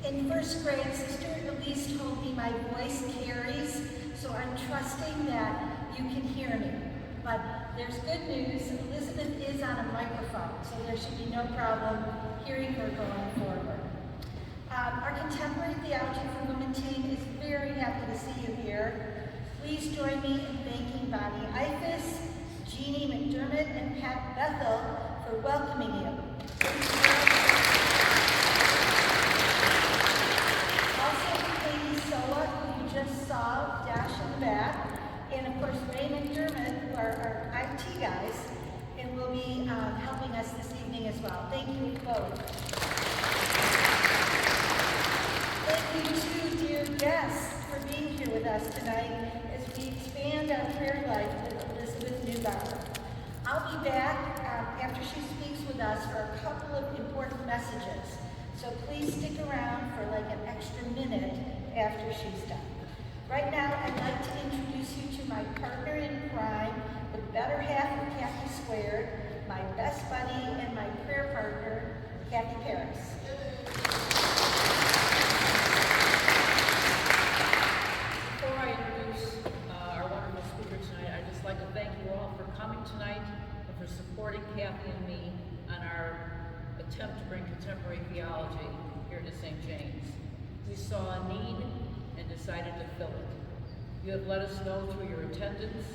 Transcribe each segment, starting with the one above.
In first grade, Sister Elise told me my voice carries, so I'm trusting that you can hear me. But there's good news. Elizabeth is on a microphone, so there should be no problem hearing her going forward. Our Contemporary Theology for Women team is very happy to see you here. Please join me in thanking Bonnie Ifis, Jeannie McDermott, and Pat Bethel for welcoming you. Also, Katie Sola, who you just saw dash in the back, and of course Ray McDermott, who are our IT guys, and will be helping us this evening as well. Thank you both. Thank you too, dear guests, for being here with us tonight as we expand our prayer life with Elizabeth Neubauer. I'll be back after she speaks with us for a couple of important messages, so please stick around for like an extra minute after she's done. Right now, I'd like to introduce you to my partner in crime, the better half of Kathy Squared, my best buddy and my prayer partner, Kathy Paris. Before I introduce our wonderful speaker tonight, I'd just like to thank you all for coming tonight and for supporting Kathy and me on our attempt to bring contemporary theology here to St. James. We saw a need and decided to fill it. You have let us know through your attendance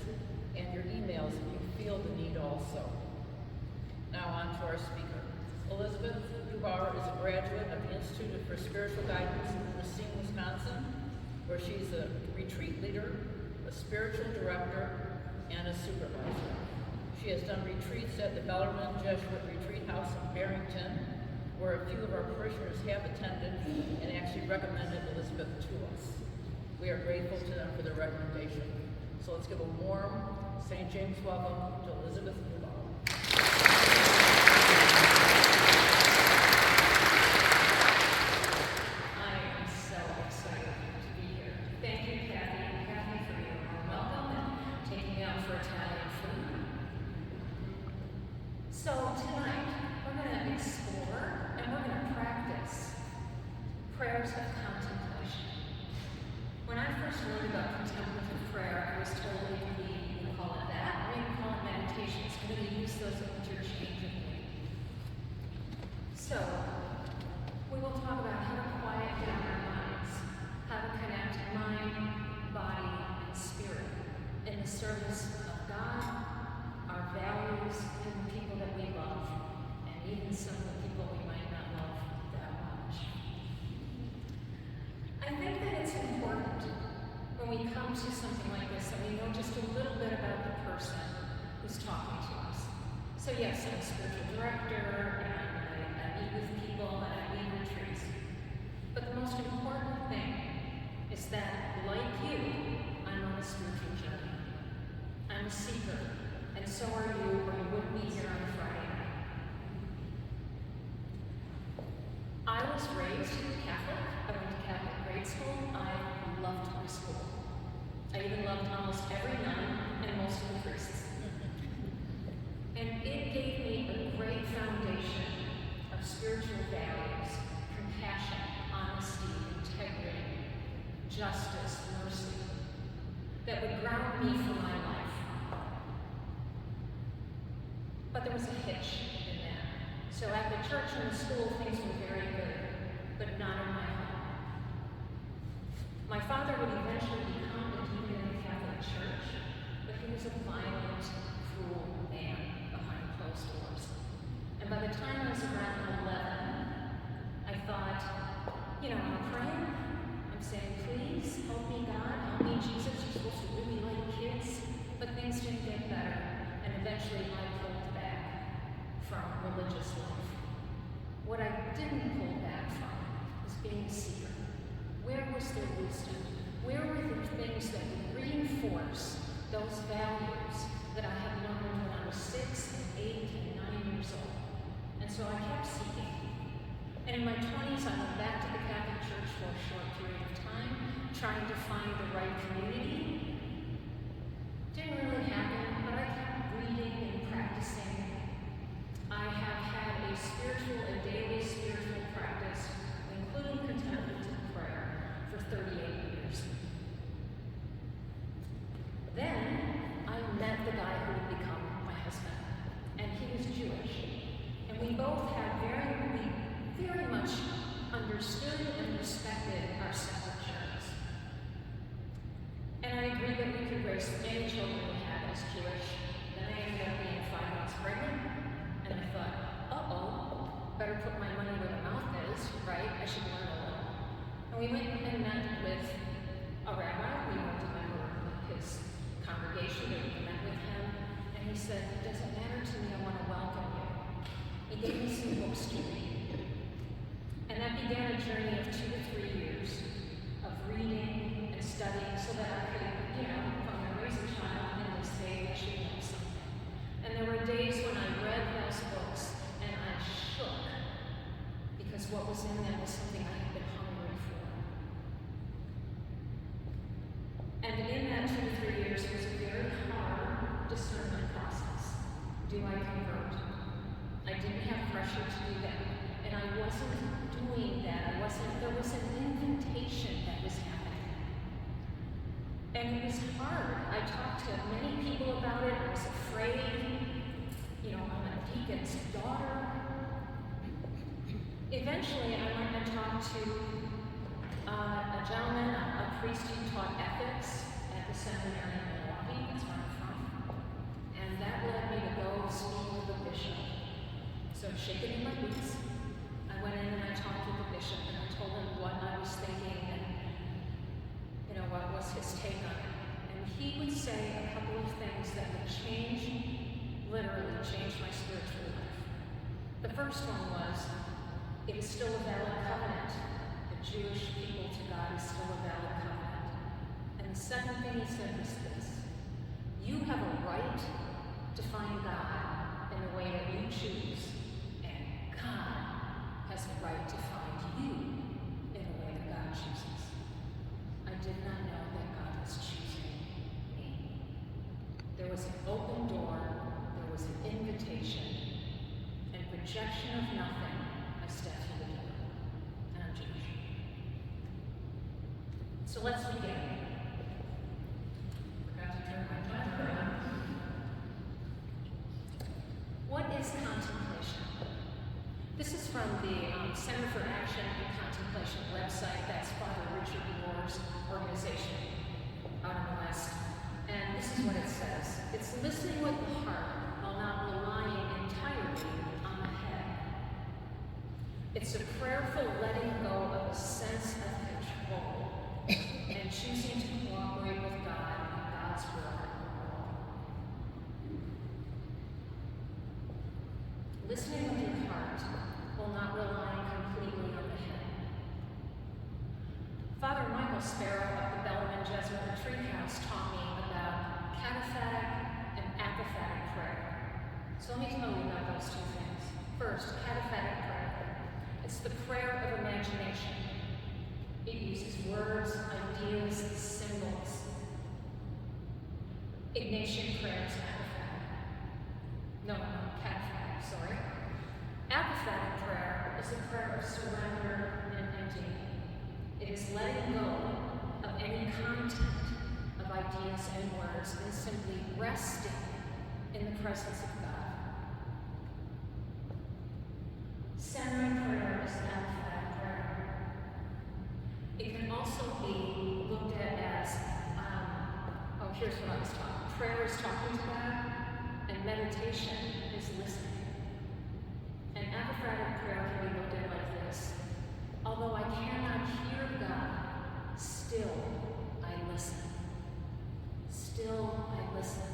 and your emails that you feel the need also. Now on to our speaker. Elizabeth Neubauer is a graduate of the Institute for Spiritual Guidance in Racine, Wisconsin, where she's a retreat leader, a spiritual director, and a supervisor. She has done retreats at the Bellarmine Jesuit Retreat House in Barrington, where a few of our parishioners have attended and actually recommended Elizabeth to us. We are grateful to them for their recommendation. So let's give a warm St. James welcome to Elizabeth Neubauer. I am so excited to be here. Thank you, Kathy and Kathy, for your warm welcome and taking me out for Italian food. So tonight, we're going to explore and we're going to practice prayers of contemplation. When I first learned about contemplative prayer, I was told you can call it that, or you can call it meditation. It's going to use those interchangeably. So, we will talk about how to quiet down our minds, how to connect mind, body, and spirit in the service of God, our values, and the people that we love, and even some of the people we might not love that much. I think that it's important when we come to something like this that we know just a little bit about the person who's talking to us. So yes, I'm a spiritual director, and I meet with people, and I lead retreats. But the most important thing is that, like you, I'm on a spiritual journey. I'm a seeker, and so are you, or you wouldn't be here on a Friday night. I was raised Catholic. I went to Catholic grade school. I loved my school. I even loved almost every nun and most of the priests. And it gave me a great foundation of spiritual values, compassion, honesty, integrity, justice, mercy, that would ground me for my life. But there was a hitch in that. So at the church and the school, things were very good, but not in my home. My father would eventually become a deacon in the Catholic Church, but he was a violent, cruel man behind closed doors. And by the time I was around 11, I thought, I'm praying, I'm saying, please help me God, help me Jesus, you're supposed to really like kids, but things didn't get better, and eventually I pulled back from religious life. What I didn't pull back from was being a seeker. Where was their wisdom? Where were the things that would reinforce those values that I had learned when I was 6 and 8 and 9 years old? And so I kept seeking. And in my 20s, I went back to the Catholic Church for a short period of time, trying to find the right community. Didn't really happen, but I kept reading and practicing. I have had a daily spiritual practice, including contemplative put my money where the mouth is, right? I should learn a little. And we went and met with a rabbi. We weren't a member of his congregation, but we met with him. And he said, "It doesn't matter to me, I want to welcome you." He gave me some books to read. And that began a journey of 2 to 3 years of reading and studying so that I could, if I'm going to raise a child in this faith, I should know something. And there were days when I read those books and I shook because what was in them was something I had been hungry for. And in that 2 to 3 years, it was a very hard discernment process. Do I convert? I didn't have pressure to do that. And I wasn't doing that. There was an invitation that was happening. And it was hard. I talked to many people about it. I was afraid. I'm a deacon's daughter. Eventually, I went and talked to a gentleman, a priest who taught ethics at the seminary in Milwaukee. That's where I'm from. And that led me to go speak with the bishop. So shaking in my boots, I went in and I talked with the bishop and I told him what I was thinking and what was his take on it. And he would say a couple of things that would literally change my spiritual life. The first one was, it is still a valid covenant. The Jewish people to God is still a valid covenant. And the second thing he said was this: you have a right to find God in the way that you choose, and God has a right to find you in the way that God chooses. I did not know that God was choosing me. There was an open door, there was an invitation, and rejection of nothing. I stepped through the door, and I'm Jewish. So let's begin. Forgot to turn my timer on. What is contemplation? This is from the Center for Action and Contemplation website. That's Father Richard Moore's organization out in the West. And this is what it says. It's listening with the heart while not relying entirely on the head. It's a prayerful letting go of a sense of control and choosing to cooperate with God and God's will. Listening with your heart while not relying completely on the head. Father Michael Sparrow of the Bellarmine Jesuit Retreat House taught me about cataphatic and apophatic prayer. So let me tell you about those two things. First, cataphatic prayer. It's the prayer of imagination. It uses words, ideas, symbols. Ignatian prayer is apophatic. No, cataphatic, sorry. Apophatic prayer is a prayer of surrender and emptying. It is letting go of any content of ideas and words and simply resting in the presence of God. Centering prayer is apophatic prayer. It can also be looked at as, here's what I was taught. Prayer is talking to God, and meditation is listening. And apophatic prayer can be looked at like this: although I cannot hear God, still I listen. Still I listen.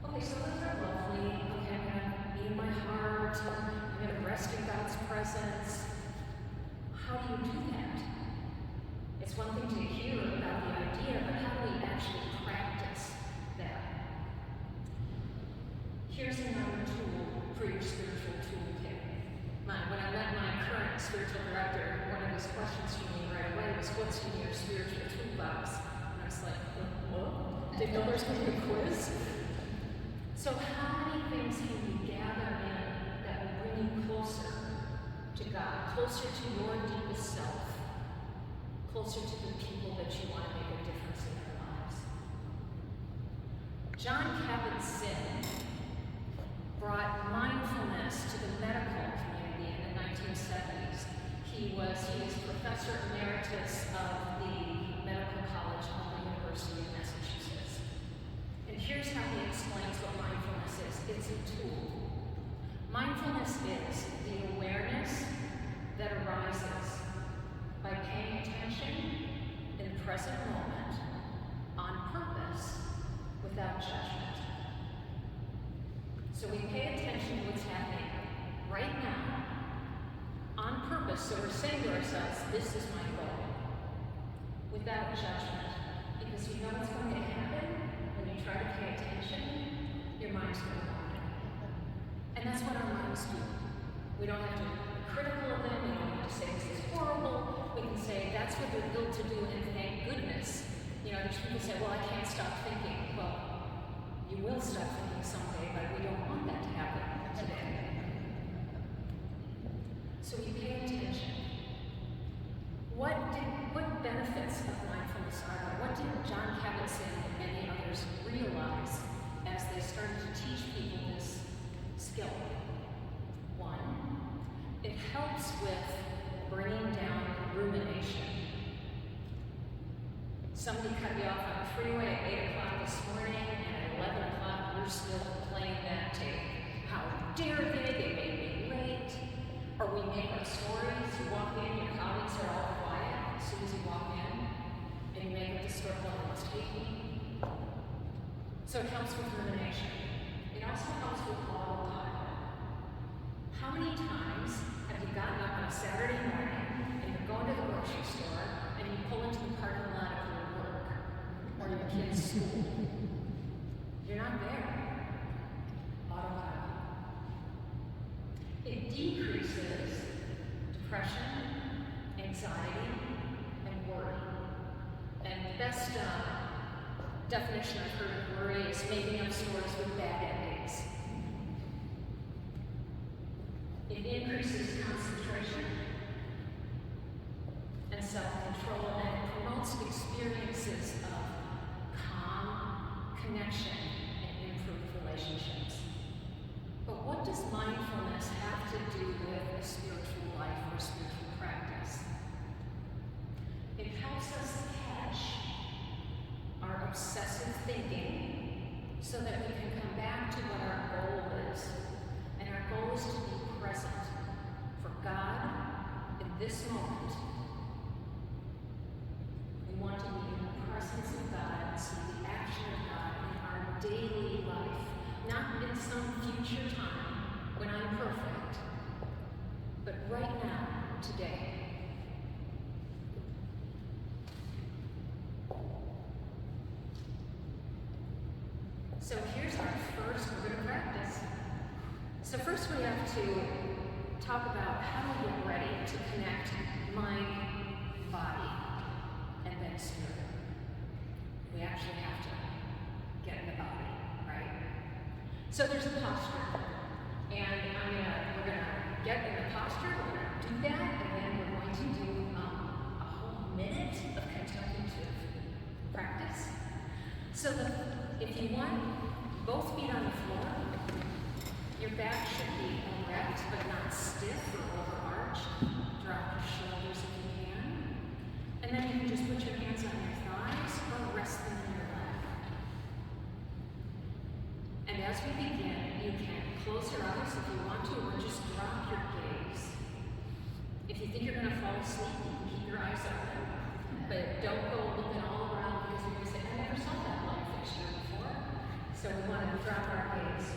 Okay, so those are lovely. Okay, I'm going to be in my heart. I'm going to rest in God's presence. How do you do that? It's one thing to hear about the idea, but how do we actually practice that? Here's another tool for your spiritual toolkit. When I met my current spiritual director, one of his questions for me right away was, what's in your spiritual toolbox? And I was like, what? Didn't know there was going to be a quiz? So how many things can you gather in that will bring you closer to God, closer to your deepest self, closer to the people that you want to make a difference in their lives? John Kabat-Zinn brought mindfulness to the medical community in the 1970s. He is professor emeritus of the Medical College of the University of Massachusetts. And here's how he explains what mindfulness is. It's a tool. Mindfulness is the awareness that arises by paying attention in the present moment on purpose without judgment. So we pay attention to what's happening right now on purpose. So we're saying to ourselves, this is my goal, without judgment. Because you know what's going to happen when you try to pay attention, your mind's going to wander. And that's what our minds do. We don't have to be critical of them, we don't have to say this is horrible. We can say that's what they're built to do, and thank goodness. You know, there's people say, well, I can't stop thinking. Well, you will stop thinking someday, but we don't want that to happen today. So we pay attention. What benefits of mindfulness are there? What did John Kabat-Zinn and many others realize as they started to teach people this skill? One, it helps with bringing down rumination. Somebody cut you off on the freeway at 8 o'clock this morning, and at 11 o'clock you're still playing that tape. How dare they? They made me late. Or we make up stories. You walk in, your colleagues are all quiet as soon as you walk in, and you make up the story, well, it's taking. So it helps with rumination. It also helps with autopilot. How many times have you gotten up on a Saturday morning and you're going to the grocery store and you pull into the parking lot of your work or your kid's school? You're not there. Autopilot. It decreases depression, anxiety, and worry. And the best definition I've heard of worry is making up stories with bad endings. It increases concentration and self-control, and it promotes experiences of calm, connection, and improved relationships. But what does mindfulness have to do with a spiritual life or spiritual practice? It helps us catch our obsessive thinking so that we can come back to what our goal is. And our goal is to be present for God in this moment. We want to be in the presence of God and see the action of God in our daily life, not in some future time when I'm perfect, but right now, today. So here's our first, we're going to practice. So first we have to talk about how to get ready to connect mind, body, and then spirit. We actually have to get in the body, right? So there's a posture, and we're gonna get in the posture, we're gonna do that, and then we're going to do a whole minute of contemplative practice. So if you want both feet on the floor, your back should be erect but not stiff or overarched. Drop your shoulders if you can. And then you can just put your hands on your thighs or rest them in your lap. And as we begin, you can close your eyes if you want to, or just drop your gaze. If you think you're going to fall asleep, you can keep your eyes open. But don't go looking all around because you're going to say, I never saw that light fixture before. So we want to drop our gaze.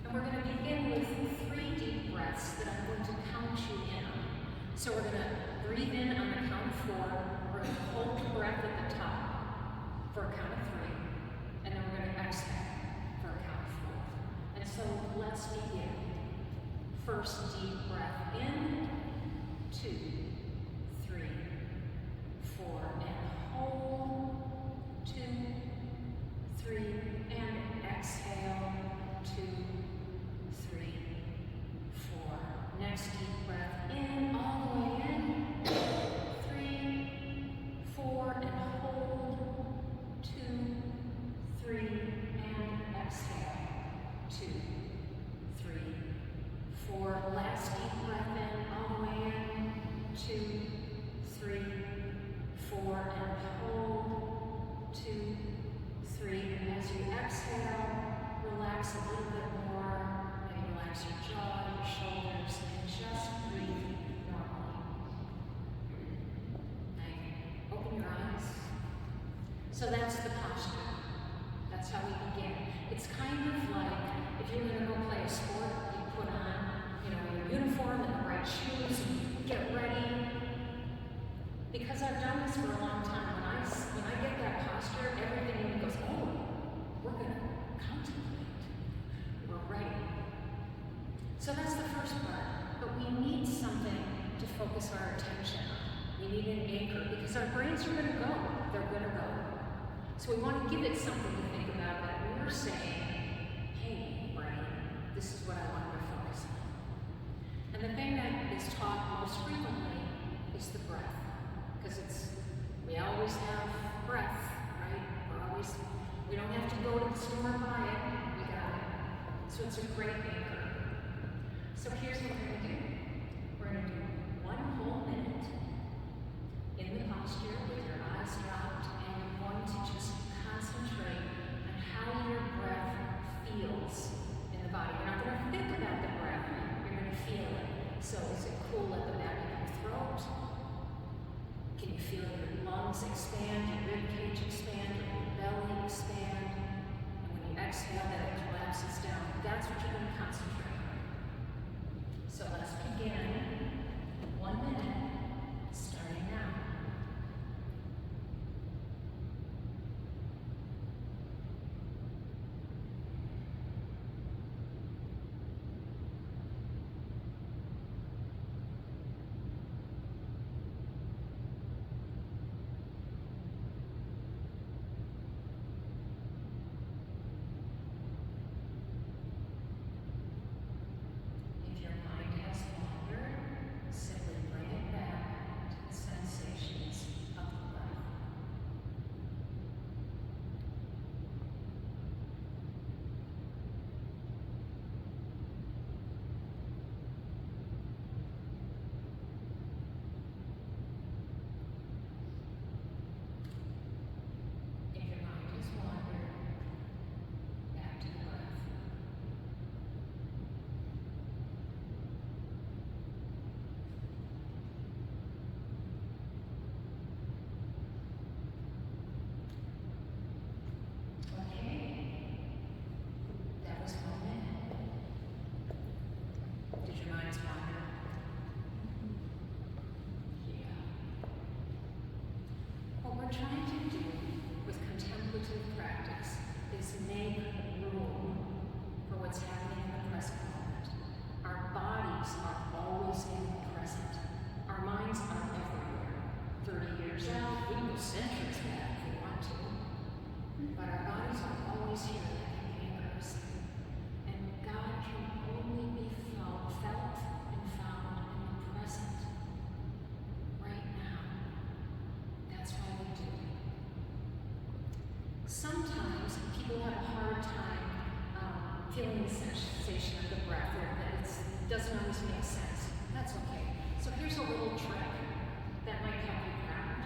And we're going to begin with 3 deep breaths that I'm going to count you in on. So we're going to breathe in on the count of 4. We're going to hold the breath at the top for a count of 3. And then we're going to exhale for a count of 4. And so let's begin. First deep breath in, 2, 3, 4, and hold, 2, 3, and exhale, 2, 3, 4. Next deep breath in, all the way in, 3, 4, and hold, 2, 3, and exhale, 2, 3, 4. Last deep breath in, all the way in, 2, 3, 4, and hold, just breathe normally. Like, open your eyes. So that's the posture. That's how we begin. It's kind of like if you're going to go play a sport, you put on, your uniform and the right shoes and get ready. Because I've done this for a long time. When I get that posture, everything in me goes, oh, we're going to contemplate. We're ready. So that's the first part. But we need something to focus our attention on. We need an anchor because our brains are going to go. They're going to go. So we want to give it something to think about that we're saying, hey, brain, this is what I want you to focus on. And the thing that is taught most frequently is the breath. Because we always have breath, right? We don't have to go to the store and buy it. We got it. So it's a great anchor. So here's what we're going to do. We're going to do 1 whole minute in the posture with your eyes dropped, and you're going to just concentrate on how your breath feels in the body. You're not going to think about the breath. You're going to feel it. So is it cool at the back of your throat? Can you feel your lungs expand, your rib cage expand, your belly expand? And when you exhale, that it collapses down. That's what you're going to concentrate on. So let's begin. 1 minute, starting now. If your mind has wandered, simply bring it back to the sensations of the breath. If your mind has wandered, back to the breath. Okay, that was 1 minute. Did your minds wander? Yeah. What we're trying to do with contemplative practice is make room for what's happening in the present moment. Our bodies are always in the present. Our minds are everywhere. 30 years out, we can go centuries back if we want to. But our bodies are always here like anchors. And God can only be felt and found in the present. Right now. That's why we do it. Sometimes people have a hard time feeling the sensation of the breath, or that it doesn't always make sense. That's okay. So here's a little trick that might help you ground.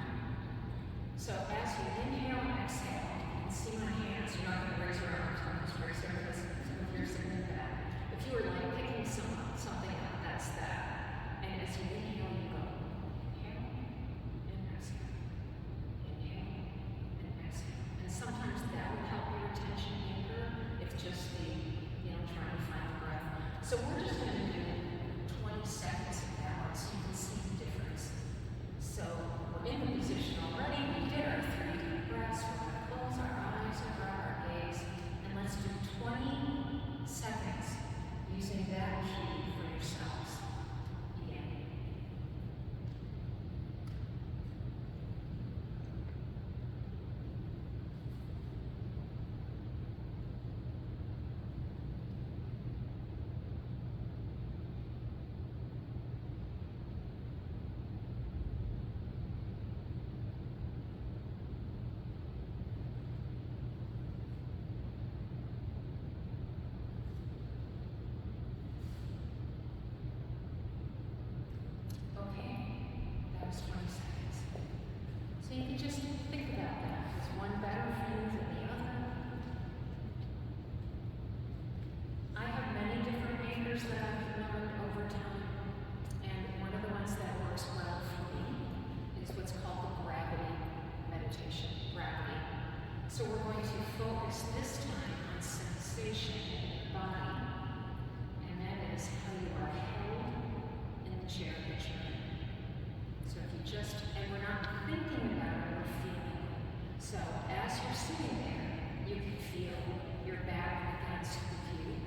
So as you inhale and exhale, you can see my hands. You're not going to raise your arms. I'm just raising this. Some of yours are in that. If you were like picking something up, that's that. And as you inhale, you go inhale and exhale. Inhale and exhale. And sometimes that will help your attention anchor if just trying to find the breath. So we're just going to do 20 seconds of that so you can see the difference. So we're in the position already. We did our 3 deep breaths. We're going to close our eyes and drop our gaze. And let's do 20 seconds using that key for yourselves. Begin. ones that works well for me is what's called the gravity meditation, gravity. So we're going to focus this time on sensation in the body, and that is how you are held in the chair that you're in. So if you just, and we're not thinking about it, we're feeling it. So as you're sitting there, you can feel your back against the pew.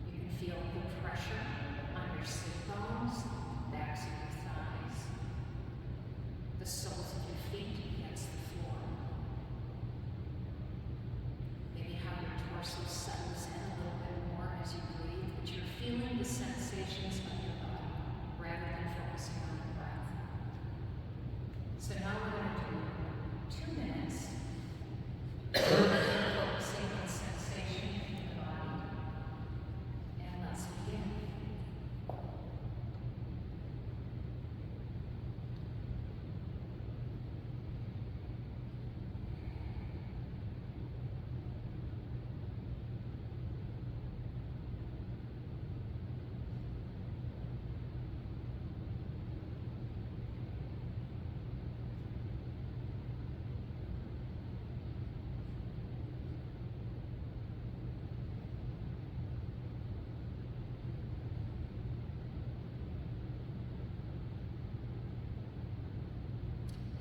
You can feel the pressure on your sit bones, backs of your thighs, the soles of your feet against the floor. Maybe how your torso settles in a little bit more as you breathe, but you're feeling the sensations of your body rather than focusing on the breath. So now we're going to do 2 minutes focusing on sensation in the body. And let's begin.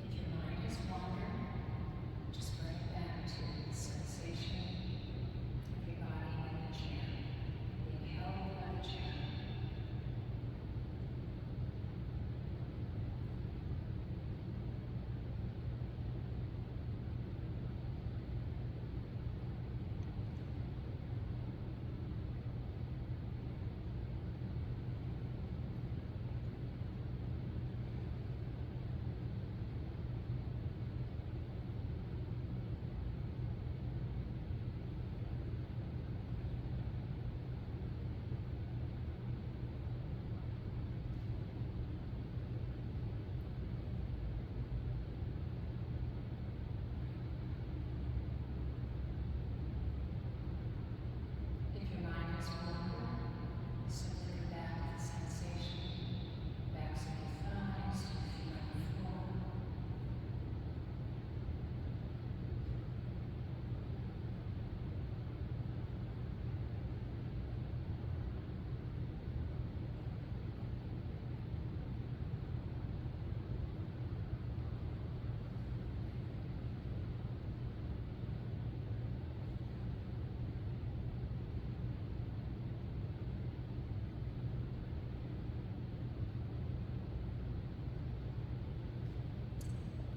If your mind has wandered, just bring it back to the sensation of your body in the chair, being held by the chair. If your mind has wandered, simply come back to the sensation, backs of your thighs, your feet on the floor.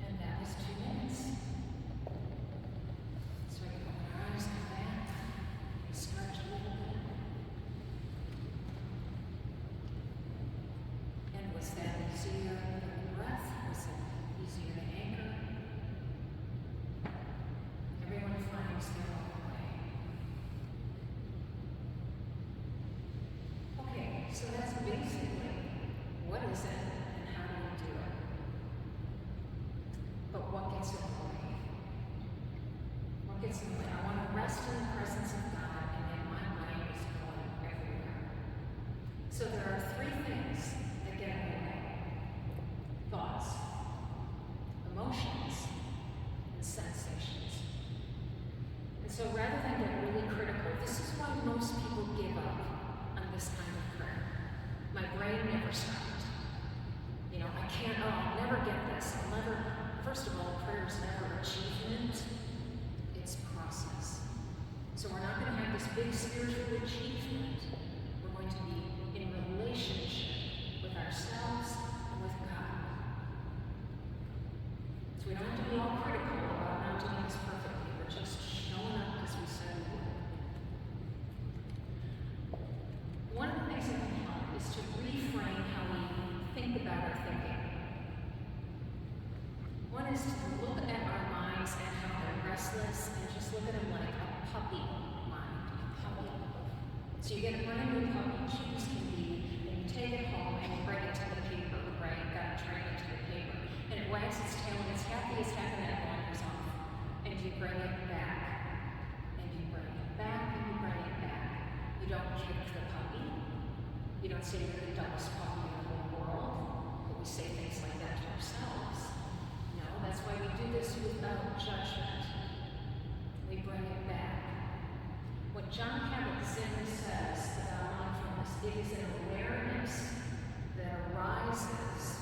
And that was 2 minutes. So you open your eyes, come back, stretch a little bit. And was that easier than the breath? Was it easier to anchor? Everyone finds their own way. Okay, so that's basically what is it and how do we do it? But what gets in the way? What gets in the way? I want to rest in the presence of God, and then my mind is going everywhere. So there are 3 things that get in the way: thoughts, emotions, and sensations. And so rather than get really critical, this is why most people give up on this kind of prayer. My brain never stopped. I can't, I'll never get this. I'll never, first of all, prayer is never achievement, it's process. So we're not going to have this big spiritual achievement. We're going to be in relationship with ourselves and with God. So we don't have to be all critical about not doing this perfectly. We're just showing up because we said we would. One of the things that can help is to reframe how we think about our thinking. One is to look at our minds and how they're restless and just look at them like a puppy mind, a puppy. So you get a brand new puppy, chews can be, and you take it home and you bring it to the paper, right? You've got to train it to the paper. And it wags its tail and it's happy as heck and that wanders off. And you bring it back, and you bring it back, and you bring it back. You don't kick the puppy. You don't say you're the dumbest puppy in the whole world. we say things like that to ourselves. No, that's why we do this without judgment. We bring it back. What John Kabat-Zinn says about mindfulness, it is an awareness that arises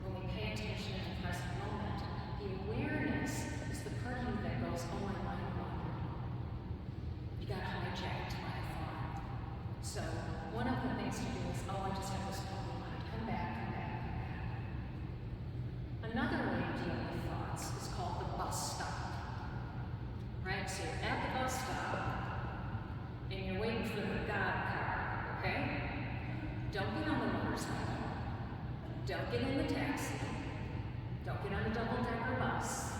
when we pay attention in the present moment. The awareness is the part of you that goes, oh, my mind wandered. You got hijacked by a thought. So one of the things to do is, oh, I just have this problem mind. Come back, come back, come back. Another way to deal with thoughts is called the bus stop. Right? So you're at the bus stop and you're waiting for the God car, okay? Don't get on the motorcycle. Don't get in the taxi. Don't get on a double-decker bus.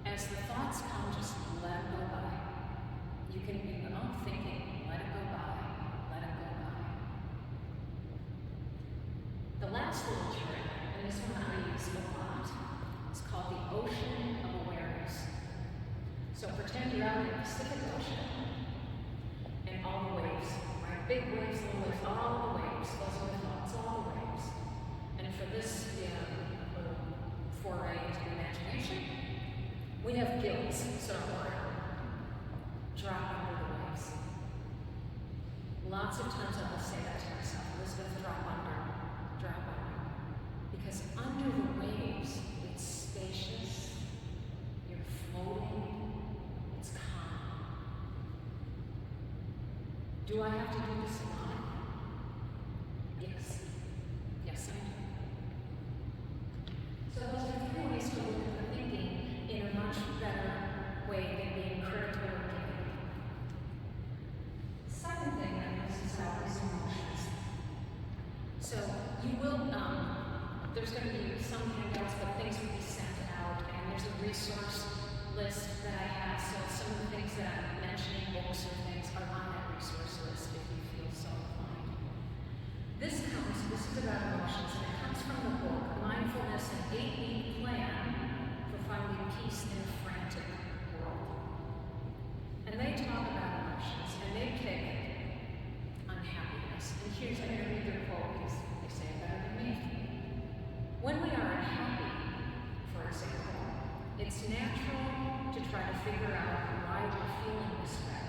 As the thoughts come, just let them go by. You can be thinking, let it go by, let it go by. The last little trick, and this one I use a lot, is called the ocean of awareness. So pretend you're out in the Pacific Ocean, and all the waves, right? Big waves, little waves, all the waves, those are the thoughts, all the waves. And for this little foray into the imagination, we have gills, so don't worry. Drop under the waves. Lots of times I will say that to myself, Elizabeth, drop under, drop under. Because under the waves, it's spacious, you're floating, it's calm. Do I have to do this alone? Yes. Yes, I do. So those are three ways to look at the thinking in a much better way than being critical or giving. Second thing that messes out is emotions. So you will, there's going to be some handouts, but things will be sent out, and there's a resource list that I have. So some of the things that I'm mentioning, books or things, are on that resource list if you feel so inclined. This is about emotions, and it comes from the book, Mindfulness, an 8-week plan for finding peace in a frantic world. And they talk about emotions, and they pick unhappiness. And here's, I'm going to read their quote because they say it better than me. When we are unhappy, for example, it's natural to try to figure out why we're feeling this way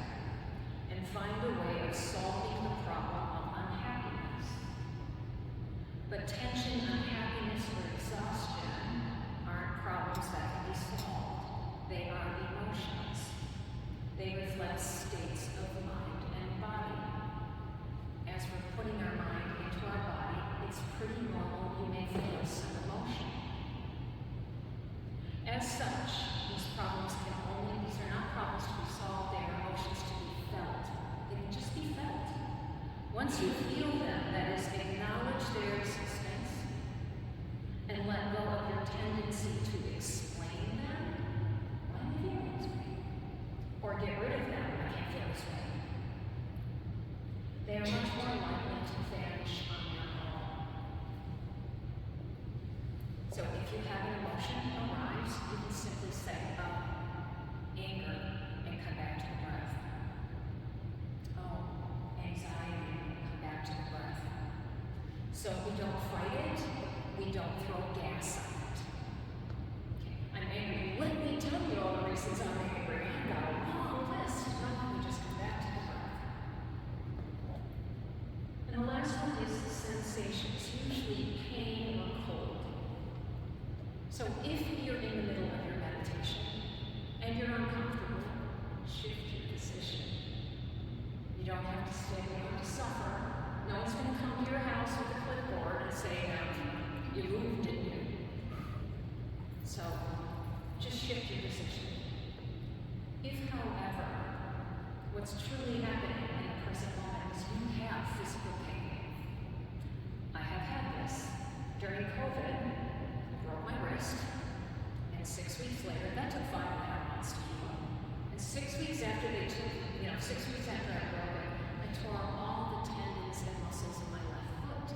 and find a way of solving the problem of unhappiness. But tension, unhappiness, or exhaustion aren't problems that can be solved. They are emotions. They reflect states of mind and body. As we're putting our mind into our body, it's pretty normal you may feel some emotion. As such, these are not problems to be solved, they are emotions to be felt. They can just be felt. Once you feel them, that is, acknowledge their existence and let go of your tendency to explain them. Why am I feeling this way? Or get rid of them. I can't feel this way. They are much more likely to vanish on your own. So if you have an emotion arise, you can simply say, anger, and come back to the breath. Oh, anxiety, come back to the breath. So we don't fight it, we don't throw gas on it. Okay, I'm angry. Let me tell you all the reasons I'm angry. I've got a long list. No, we just come back to the breath. And the last one is the sensations, usually pain or cold. So if you're in the middle of your meditation and you're uncomfortable, shift your position. You don't have to stay, you don't have to suffer. No one's going to come to your house with a clipboard and say, you moved, didn't you? So just shift your position. If, however, what's truly happening in the present moment is you have physical pain. I have had this. During COVID, I broke my wrist, and 6 weeks later, that took 5.5 months to heal. And 6 weeks after 6 weeks after I broke it, I tore all the tendons and muscles in my left foot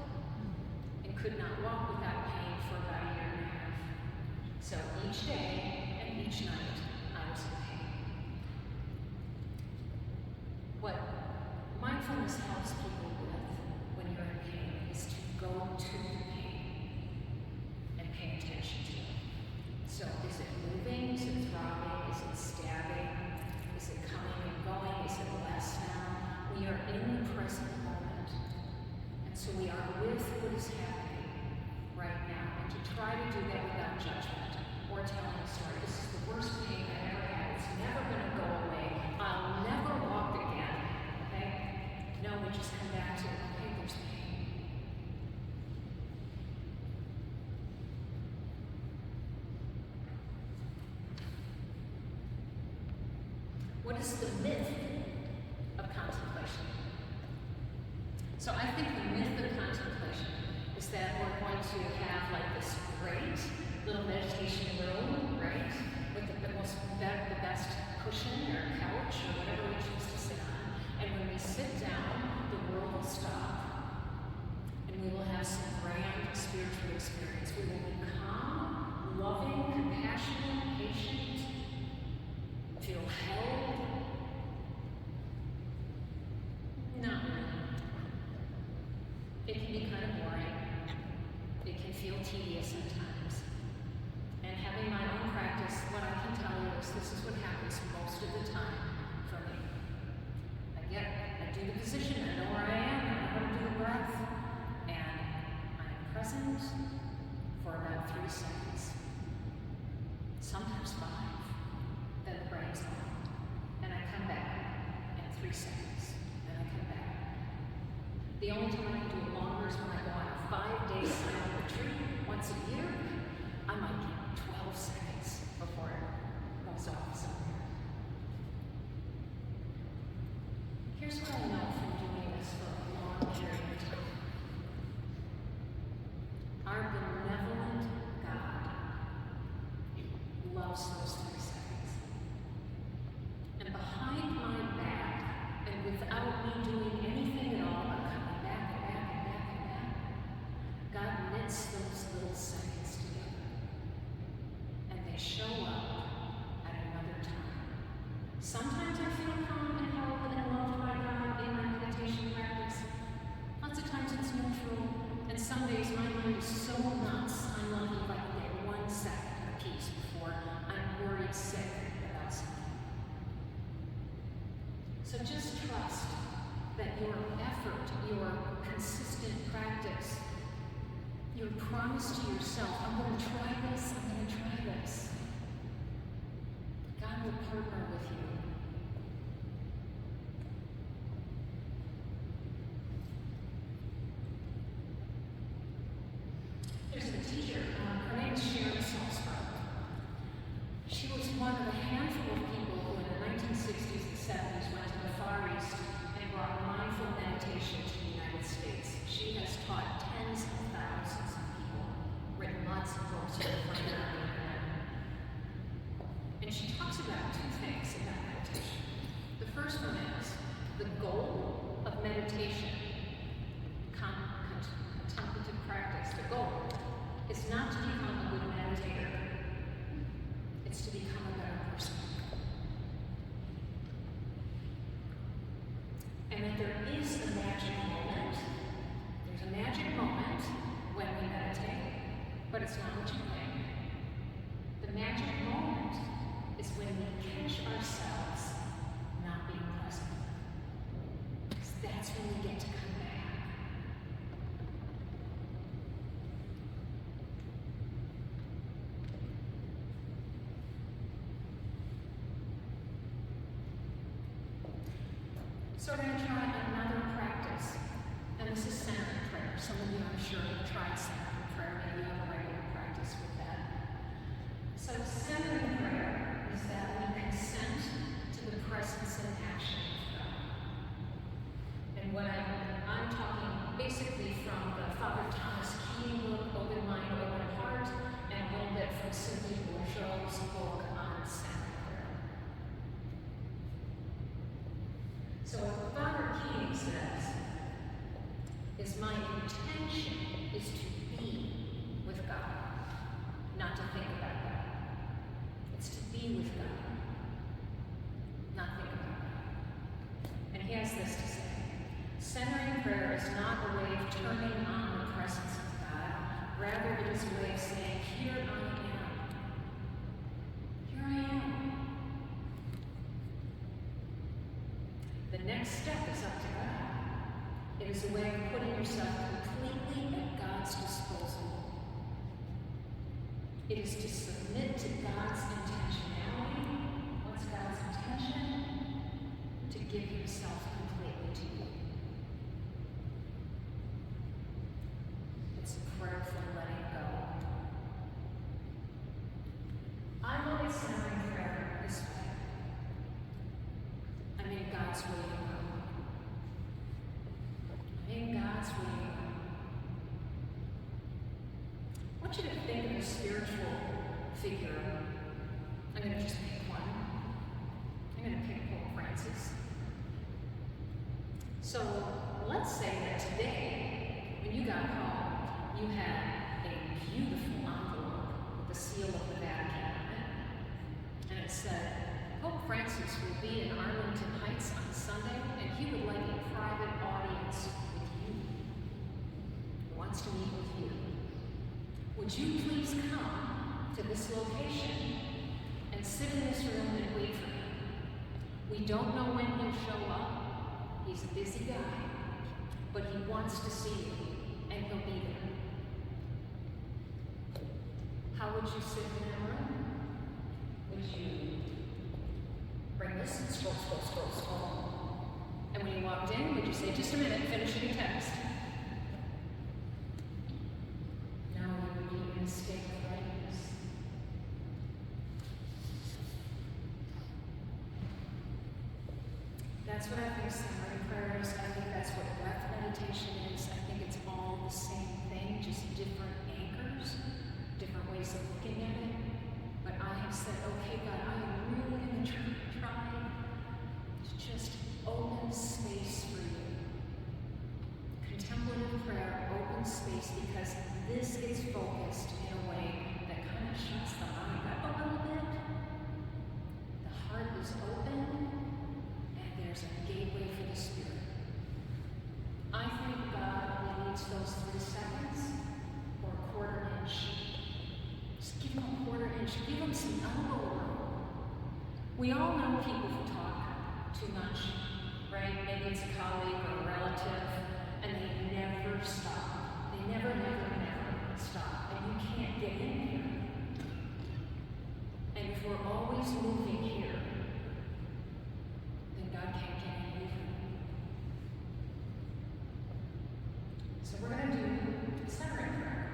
and could not walk without pain for about a year and a half. So each day and each night, I was in pain. What mindfulness helps people with when you're in pain is to go to the pain. attention to. So is it moving? Is it throbbing? Is it stabbing? Is it coming and going? Is it less now? We are in the present moment. And so we are with what is happening right now. And to try to do that without judgment or telling a story. This is the worst pain I ever had. It's never going to go away. I'll never walk again. Okay? No, we just come back to, okay, there's pain. What is the myth of contemplation? So I think the myth of contemplation is that we're going to have like this great little meditation room, right? With the best cushion or couch or whatever we choose to sit on. And when we sit down, the world will stop. And we will have some grand spiritual experience. We will be calm, loving, compassionate, patient, feel held. No. It can be kind of boring. It can feel tedious at times. And having my own practice, what I can tell you is this is what happens most of the time for me. I do the position, I know where I am, I know how to do the breath, and I am present for about 3 seconds. Sometimes 5. Then the brain's gone. And I come back in 3 seconds. Then I come back. The only time I can do it longer is when I go on a 5-day silent retreat once a year. I might get 12 seconds before it goes off somewhere. Here's what I know from doing this for a long period of time. Our benevolent God loves those 3 seconds. And behind my back, and without me doing anything at all, but coming back and back and back and back, God knits those little seconds together. And they show up at another time. Sometimes I feel calm and held and loved by God in my meditation practice. Lots of times it's neutral, and some days my mind is so nuts, I'm lucky if I can get 1 second of peace before I'm worried sick about something. So just trust that your effort, your consistent practice, your promise to yourself, I'm going to try this, I'm going to try this. God will partner with you. There's a teacher, her name is Sharon Salzberg. She was one of a handful of people who in the 1960s and 70s went to the Far East and brought mindful meditation to the United States. She has taught tens of thousands of people, written lots of books for the internet. And she talks about 2 things about meditation. The first one is the goal of meditation, contemplative practice. The goal is not to become a good meditator. It's to become a better person. And that there is a magic moment. There's a magic moment when we meditate, but it's not what you think. The magic moment is when we catch ourselves not being present. Because that's when we get to come back. So we're going to try another practice, and this is centering prayer. Some of you, I'm sure, have tried centering prayer. Maybe you have a regular practice with that. So centering prayer is that we consent to the presence and action of God. And when I'm talking basically from the Father Thomas Keating book, Open Mind, Open Heart, and a little bit from Cynthia Bourgeau's book on centering prayer. So what Father Keating says is my intention is to be with God, not to think about God. It's to be with God, not think about God. And he has this to say: centering prayer is not a way of turning on the presence of God, Rather, it is a way of saying, here I am. Here I am. The next step is up to God. It is a way of putting yourself completely at God's disposal. It is to submit to God's intentionality. What's God's intention? To give himself completely to you. It's a prayer for letting go. I'm always centering prayer this way. I'm in God's waiting room. I'm in God's waiting room. I want you to think of a spiritual figure. I'm going to just pick one. I'm going to pick Pope Francis. So let's say that today, when you got home, you had a beautiful envelope with the seal of the Vatican on it. And it said, Pope Francis will be in Arlington Heights on Sunday, and he would like a private audience with you. He wants to meet with you. Would you please come to this location and sit in this room and wait for him? We don't know when he'll show up. He's a busy guy, but he wants to see you, and he'll be there. How would you sit in that room? Would you bring this and scroll, scroll, scroll, scroll? And when you walked in, would you say, just a minute, finish your text? No, you would be in a state of readiness. That's what I think summary prayer is. I think that's what breath meditation is. I think it's all the same thing, just different anchors, different ways of looking at it. But I have said, okay, God, I am really going to try to just open space for you. Contemplative prayer opens space because this is focused in a way that kind of shuts the mind up a little bit. The heart is open. There's a gateway for the Spirit. I think God needs those 3 seconds or a quarter inch. Just give him a quarter inch. Give him some elbow room. We all know people who talk too much, right? Maybe it's a colleague or a relative, and they never stop. They never, never, never stop. And you can't get in here. And if we're always moving here, God can't get in either. So we're going to do centering prayer.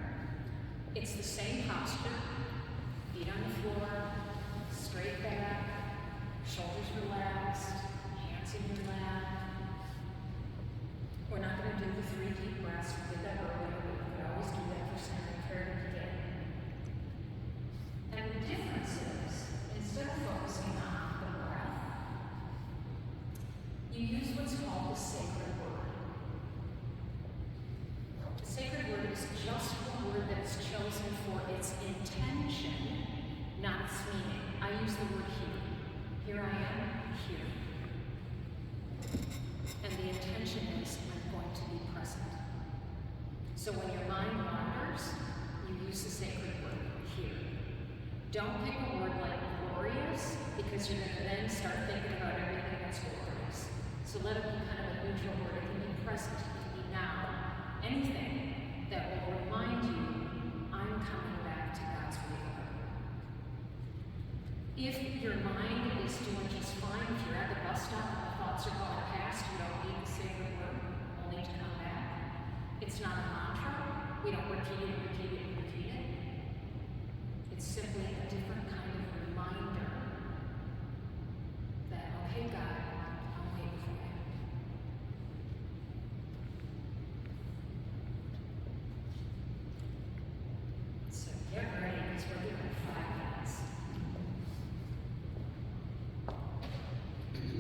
It's the same posture, feet on the floor, straight back, shoulders relaxed, hands in your lap. We're not going to do the 3 deep breaths. We did that earlier, but we could always do that for centering prayer to begin. And the difference is, instead of focusing on the breath, you use what's called the sacred word. The sacred word is just the word that is chosen for its intention, not its meaning. I use the word here. Here I am, here. And the intention is I'm going to be present. So when your mind wanders, you use the sacred word here. Don't pick a word like glorious, because you're going to then start thinking about everything that's glorious. So let it be kind of a neutral word. It can be present, it can be now. Anything that will remind you, I'm coming back to God's will. If your mind is doing just fine, if you're at the bus stop and the thoughts are going past, you don't need the sacred word, only to come back. It's not a mantra. We don't repeat it, repeat it, repeat it. It's simply a different kind of reminder that, okay, God, I'm waiting for you. So get ready, because we're doing 5 minutes.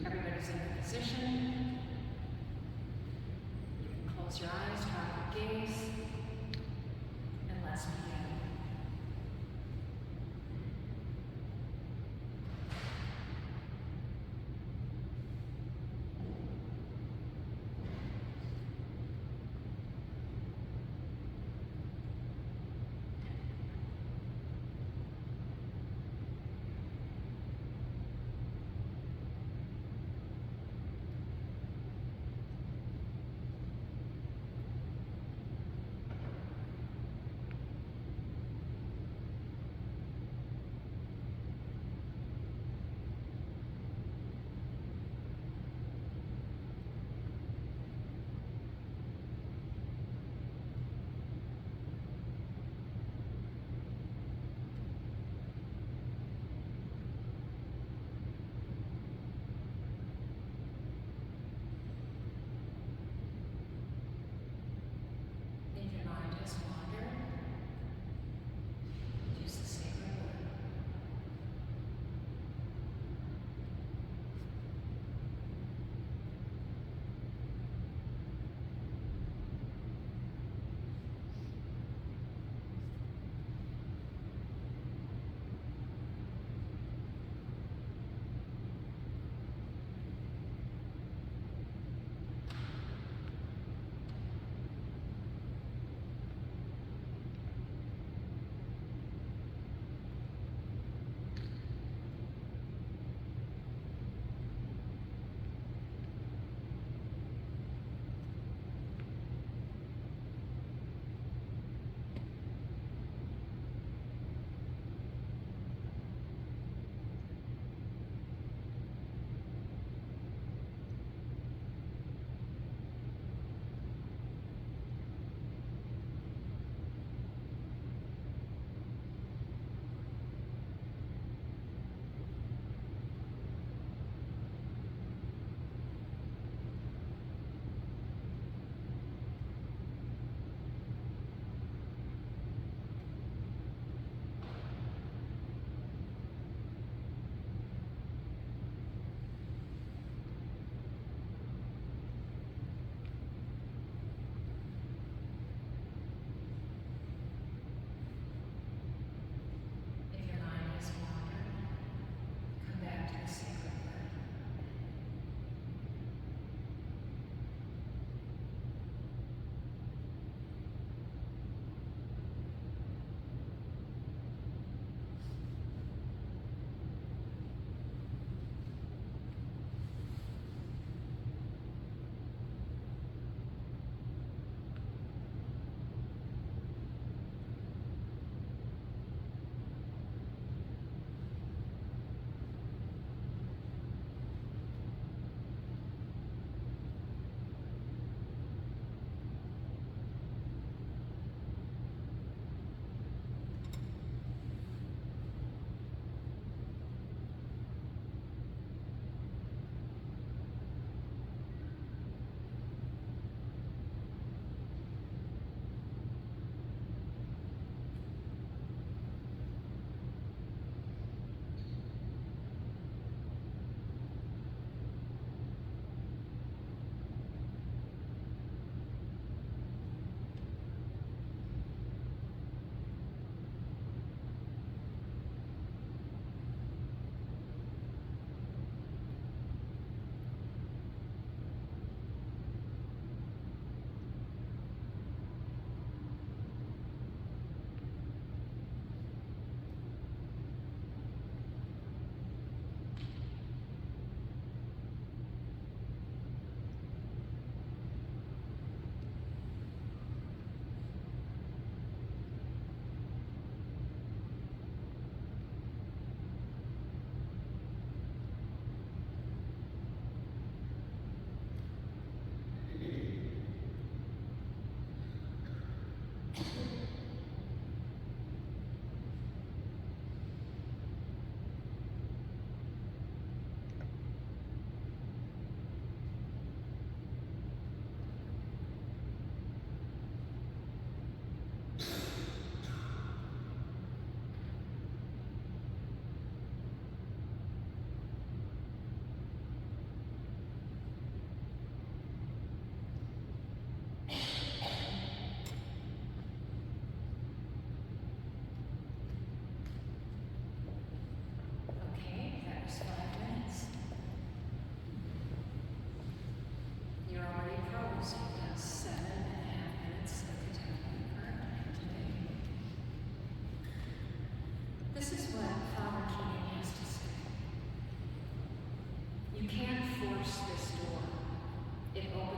Everybody's in a position. You can close your eyes, drop your gaze, and let's begin.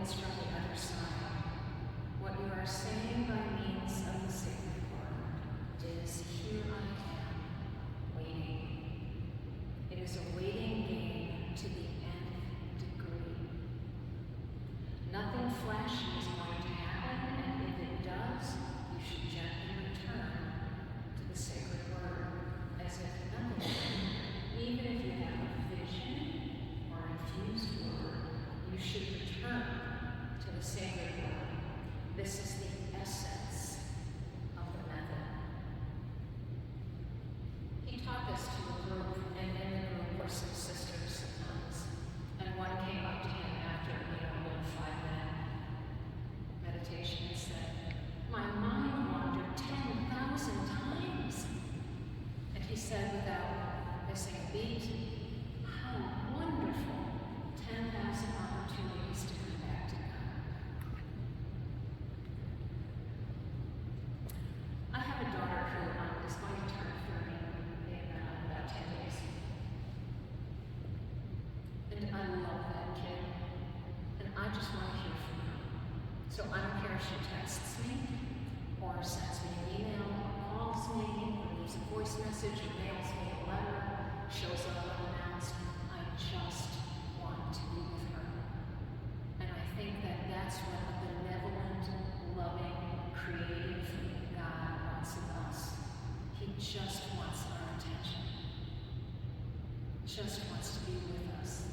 audience from the other side, what you are saying by means of the sacred word is, here I am, waiting. It is a waiting game to the nth degree. Nothing flashy is going to happen, and if it does, you should gently return to the sacred word, as if nothing happened. Even if you have a vision or infused word, you should return to the sacred word. This is the essence of the method. He taught this to a group, and in the group were some sisters and nuns. And one came up to him after a little 5-minute meditation and said, "My mind wandered 10,000 times." And he said without missing a beat, "How wonderful, 10,000 opportunities to come back to God." I have a daughter who is going to turn 30 in about 10 days. And I love that kid. And I just want to hear from her. So I don't care if she texts me, or sends me an email, or calls me, or leaves a voice message, or mails me a letter, shows up unannounced. I just want to be with her. And I think that that's what a benevolent, loving, creative God wants of us. He just wants our attention. Just wants to be with us.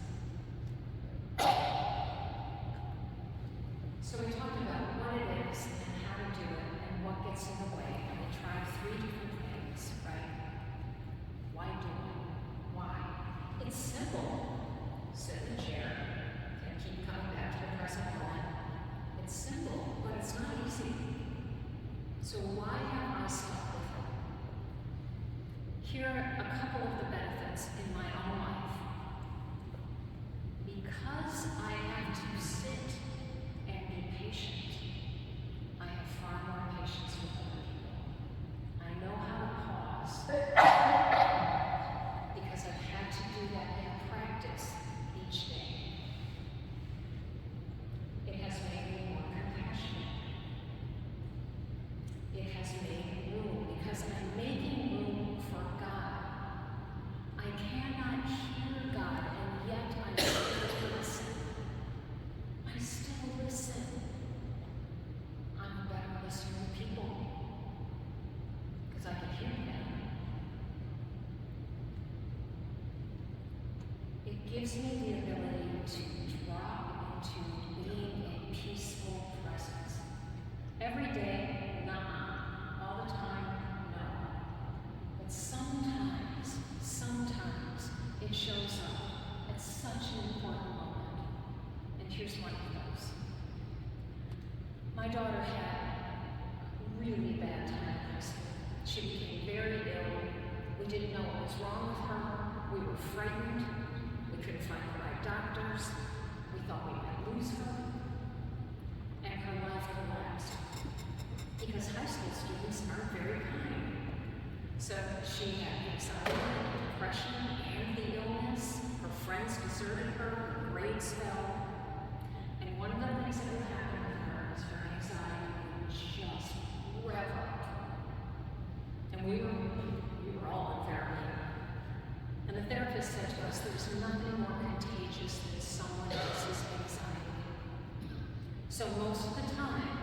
So we talked about what it is and how to do it and what gets in the way. And we tried 3 different things, right? Why do it? Why? It's simple. Sit in the chair and keep coming back to the present moment. It's simple, but it's not easy. So why have I stuck with it? Here are a couple of the benefits in my own life. Because I have to sit and be patient, I have far more patience with other people. I know how to pause because I've had to do that in practice each day. It has made me more compassionate. It has made room because I'm making room for God. I cannot hear God, and yet I still listen. I still listen. I'm a better listener to people because I can hear them. It gives me the ability to drop into being in peaceful presence. Every day, not all the time, no. But sometimes it shows up at such an important moment. And here's one of those. My daughter had a really bad time in high school. She became very ill. We didn't know what was wrong with her. We were frightened. We couldn't find the right doctors. We thought we might lose her. And her life collapsed. Because high school students aren't very kind. So she had anxiety and depression and the illness. Her friends deserted her. Her grades fell. And one of the things that would happen with her is her anxiety would just rev up. And we were all in therapy. And the therapist said to us, there's nothing more contagious than someone else's anxiety. So most of the time,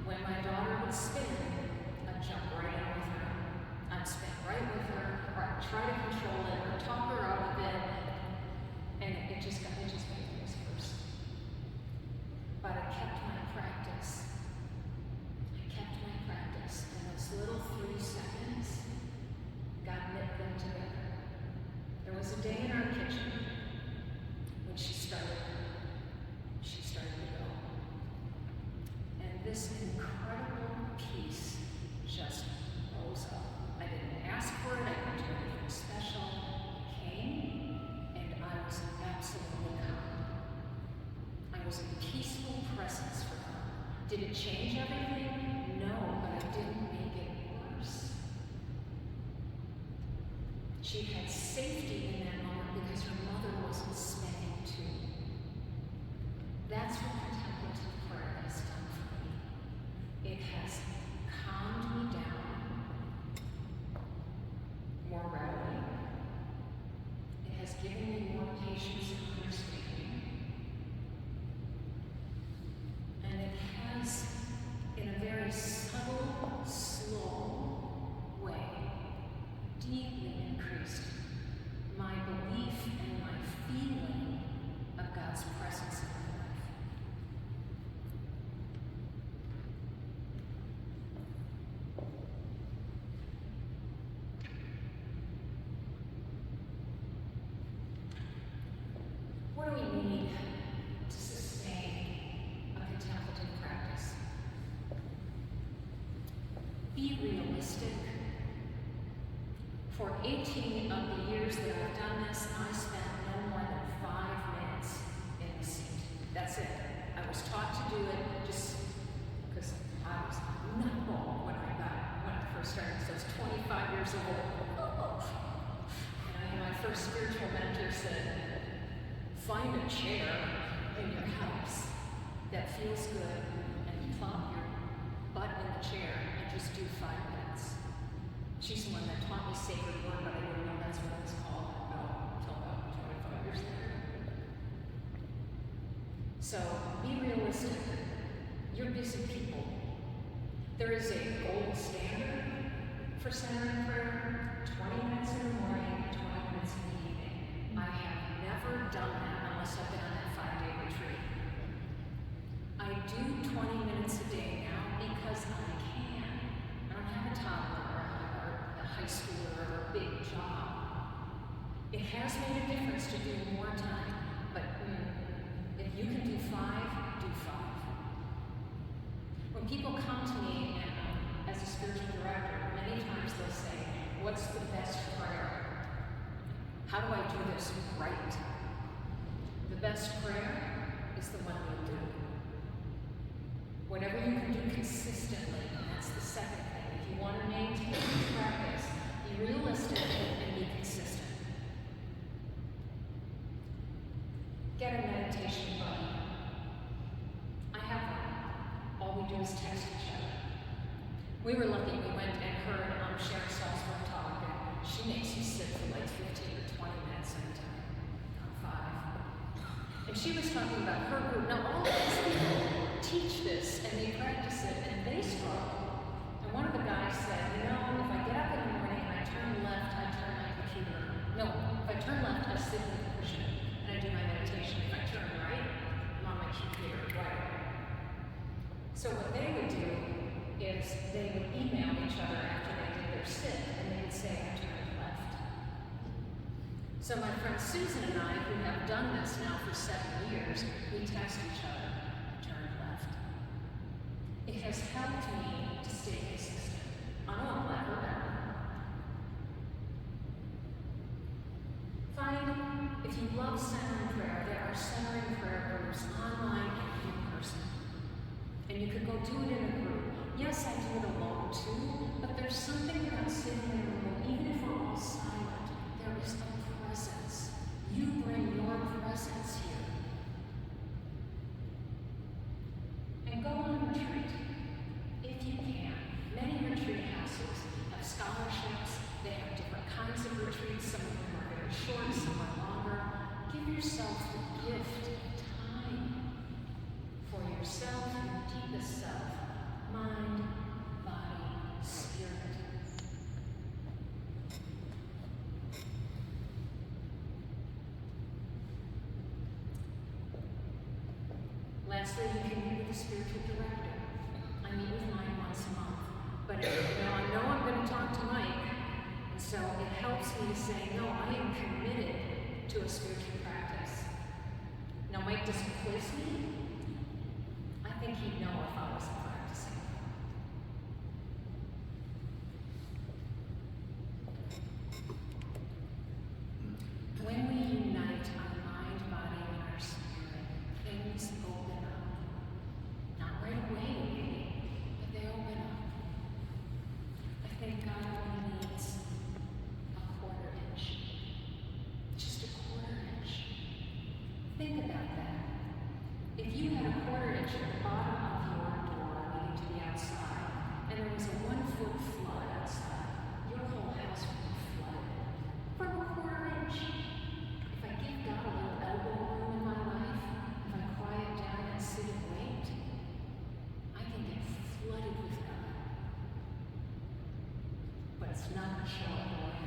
when my daughter would spin, I'd jump right in with her. I'd spin right with her, or I'd try to control it, or talk her out of it. And it just made things worse. But I kept my practice. And those little 3 seconds, God knit them together. There was a day in our kitchen when she started to go. And this incredible peace just rose up. I didn't ask for it, I didn't do anything special. It came, and I was absolutely calm. I was in peaceful presence for her. Did it change everything? No, but I didn't make it worse. She had safety in that moment because her mother wasn't spinning too. That's what contemplative very subtle, slow way deeply increased my belief and my feeling of God's presence in my life. What do we need to sustain a contemplative practice? Be realistic. For 18 of the years that I've done this, I spent no more than 5 minutes in the seat. That's it. I was taught to do it just because I was nutball when I first started. So I was 25 years old. And my first spiritual mentor said, find a chair in your house that feels good and plop your butt in the chair and just do 5 minutes. She's the one that taught me sacred word, but I didn't know that's what it was called until about 25 years later. So be realistic. You're busy people. There is a gold standard for centering prayer, 20 minutes in the morning, 20 minutes in the evening. I have never done that unless I've been on that 5-day retreat. I do 20 minutes a day now because I can. I don't have a toddler or a high schooler or a big job. It has made a difference to do more time, but if you can do 5, do 5. When people come to me as a spiritual director, many times they'll say, what's the best prayer? How do I do this right? The best prayer is the one you do. Whatever you can do consistently, and that's the second thing. If you want to maintain your practice, be realistic and be consistent. Get a meditation buddy. I have one. All we do is text each other. We were lucky. We went and heard Sharon Salzberg talk, and she makes you sit for like 15 or 20 minutes at a time, not 5. And she was talking about her group. Now, all of these people teach this, and they practice it, and they struggle. And one of the guys said, if I get up in the morning and I turn left, I turn my computer. No, if I turn left, I sit in the cushion, and I do my meditation. If I turn right, I'm on my computer right away. So what they would do is they would email each other after they did their sit, and they would say, I turned left. So my friend Susan and I, who have done this now for 7 years, we text each other, I turned left. It has helped me to stay consistent. I know I'm glad we're better. Find, if you love centering prayer, there are centering prayer groups online and in person. And you could go do it in a group. Yes, I do it alone too, but there's something about sitting in a room, even if we're all silent, there is a presence. You bring your presence here. And go on retreat, if you can. Many retreat houses have scholarships, they have different kinds of retreats, some of them are very short, some are longer. Give yourself the gift of time for yourself, your deepest self, mind, body, spirit. Lastly, you can meet with a spiritual director. I meet with mine once a month. But I know I'm going to talk to Mike, and so it helps me to say, no, I am committed to a spiritual practice. Now, Mike doesn't quiz me. I think he'd know if I wasn't practicing. When we unite our mind, body, and our spirit, things open up. Not right away, maybe, but they open up. I think God only needs a quarter inch. Just a quarter inch. Think about that. If you show up the way.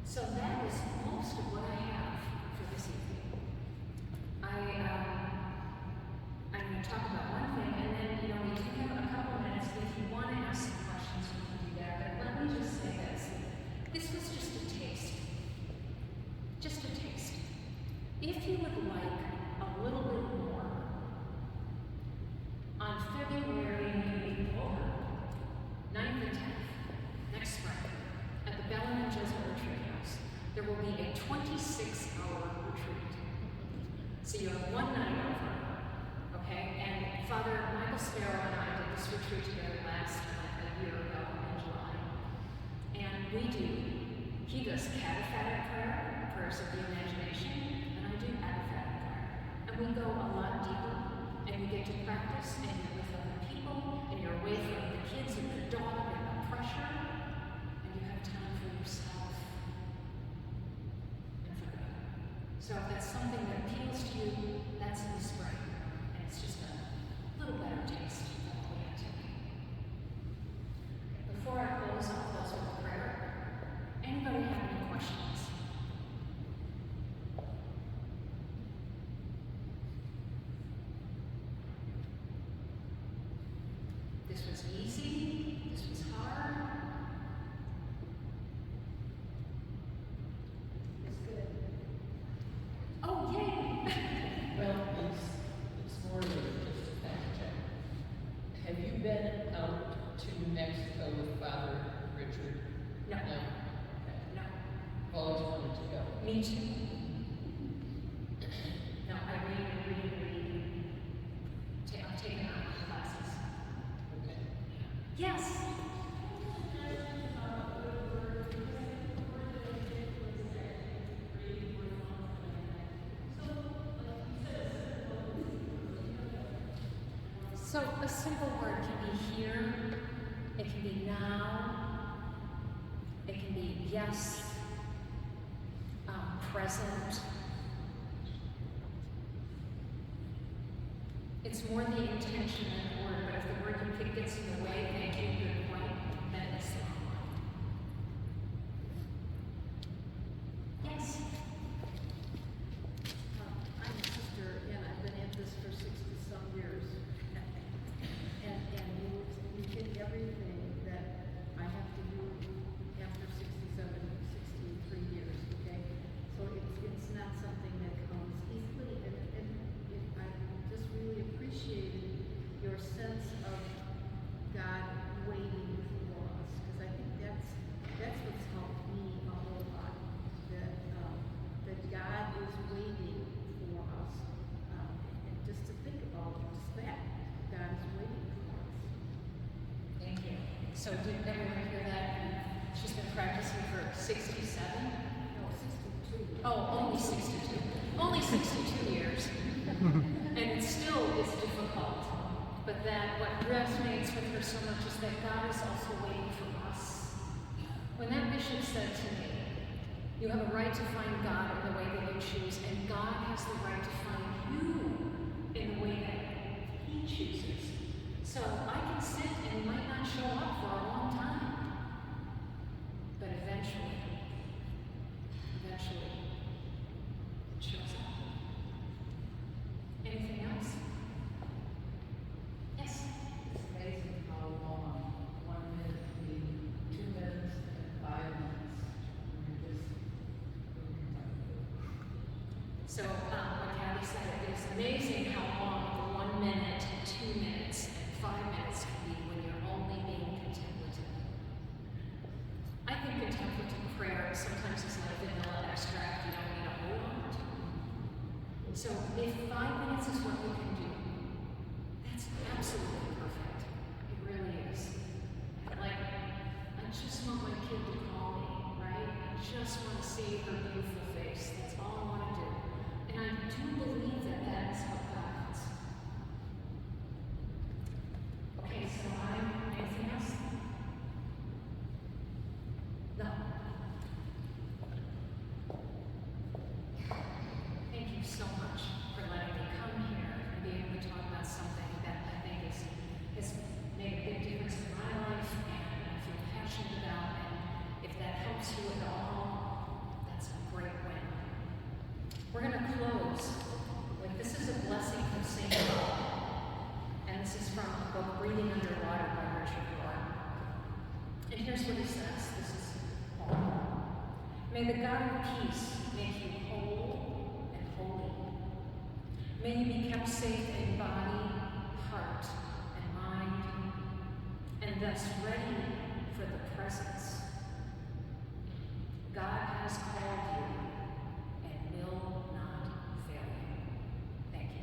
So that is most of what I have for this evening. I'm going to talk about one thing, and then, we do have a couple of minutes. If you want to ask some questions, we can do that. But let me just say this. This was just a taste. Just a taste. If you would like a little bit more, on February 9th and 10th, next spring, at the Bellin and Jesuit Retreat House, there will be a 26-hour retreat. So you have one night over, okay? And Father Michael Sparrow and I did this retreat together a year ago in July. And he does cataphatic prayer, prayers of the imagination, and I do apophatic prayer. And we go a lot deeper, and you get to practice, and you're with other people, and you're away from the kids and the dog and the pressure, and you have time for yourself and for God. So if that's something that appeals to you, that's in the spring, and it's just a little better taste of the whole activity. Before I close, I'll close with a prayer. Anybody have any questions? This was easy. This was hard. It's good. Oh, yay! Well, it's more than just a fact check. Have you been out to Mexico with Father Richard? No. No? Okay. No. I've always wanted to go. Me too. No, I read. I'm taking out my classes. Okay. Yes. So a simple word can be here, it can be now, it can be yes, present. It's more the intention than the word, but if the word you pick gets in the way, thank you, good point, then it's the wrong one. Yes? I'm a sister, and I've been at this for 60-some years. And you hit everything that I have to do after 67, 63 years, okay? So it's not something that comes easily, and I just really appreciated your sense of God waiting for us, because I think that's what's helped me a whole lot, that God is waiting for us, and just to think about just that, God is waiting for us. Thank you. So did everyone hear that? She's been practicing for 67? No, 62. Oh, only 62. Only 62 years. And it still is difficult. But that what resonates with her so much is that God is also waiting for us. When that bishop said to me, you have a right to find God in the way that you choose, and God has the right to find you in the way that He chooses. So I can sit and He might not show up for a long time, but eventually, it shows up. Anything else? Yes? It's amazing how long 1 minute can be, 2 minutes, and 5 minutes. You're just So what Kathy said, it's amazing how long the 1 minute, 2 minutes, and 5 minutes can be when you're only being contemplative. I think contemplative prayer sometimes is like vanilla extract you don't need a whole lot to. So if 5 minutes is what we can do, that's absolutely perfect. It really is. Like, I just want my kid to call me, right? I just want to see her beautiful face. That's all I want to do. And I do believe that that is how God is. Okay, so anything else? No. Thank you so much for letting me come here and be able to talk about something that I think has made a big difference in my life May the God of peace make you whole and holy. May you be kept safe in body, heart, and mind, and thus ready for the presence. God has called you and will not fail you. Thank you.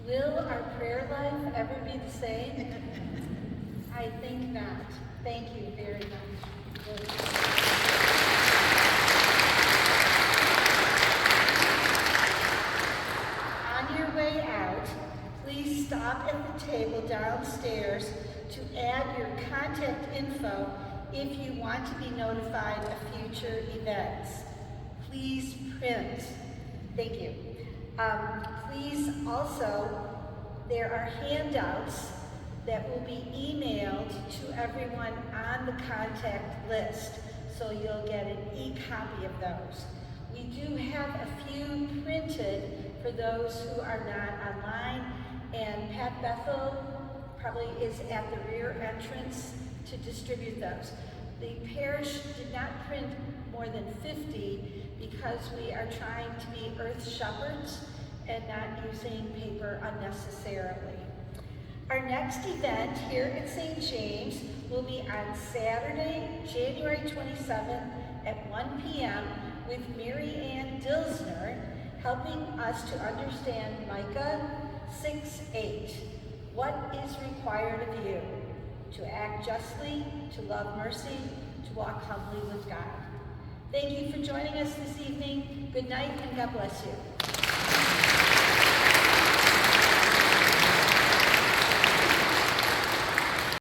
Will our prayer life ever be the same? I think not. Thank you very much. On your way out, please stop at the table downstairs to add your contact info if you want to be notified of future events. Please print. Thank you. Please also, there are handouts that will be emailed to everyone on the contact list, so you'll get an e-copy of those. We do have a few printed for those who are not online, and Pat Bethel probably is at the rear entrance to distribute those. The parish did not print more than 50 because we are trying to be earth shepherds and not using paper unnecessarily. Our next event here at St. James will be on Saturday, January 27th at 1 p.m. with Mary Ann Dilsner, helping us to understand Micah 6:8. What is required of you? To act justly, to love mercy, to walk humbly with God. Thank you for joining us this evening. Good night and God bless you.